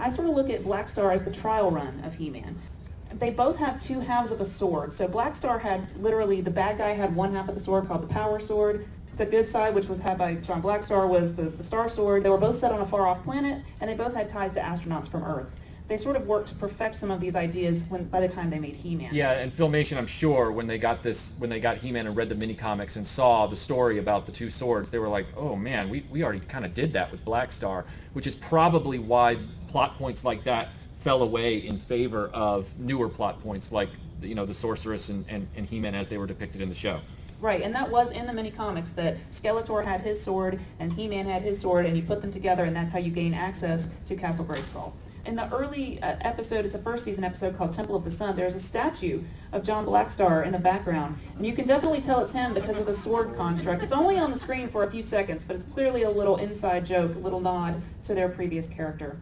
I sort of look at Blackstar as the trial run of He-Man. They both have two halves of a sword. So Blackstar had literally, the bad guy had one half of the sword called the Power Sword. The good side, which was had by John Blackstar, was the Star Sword. They were both set on a far-off planet, and they both had ties to astronauts from Earth. They sort of worked to perfect some of these ideas by the time they made He-Man. Yeah, and Filmation, I'm sure, when they got He-Man and read the mini comics and saw the story about the two swords, they were like, oh man, we already kind of did that with Blackstar, which is probably why plot points like that fell away in favor of newer plot points like the Sorceress and He-Man as they were depicted in the show. Right, and that was in the mini comics that Skeletor had his sword and He-Man had his sword, and you put them together, and that's how you gain access to Castle Grayskull. In the early episode, it's a first season episode called Temple of the Sun, there's a statue of John Blackstar in the background, and you can definitely tell it's him because of the sword construct. It's only on the screen for a few seconds, but it's clearly a little inside joke, a little nod to their previous character.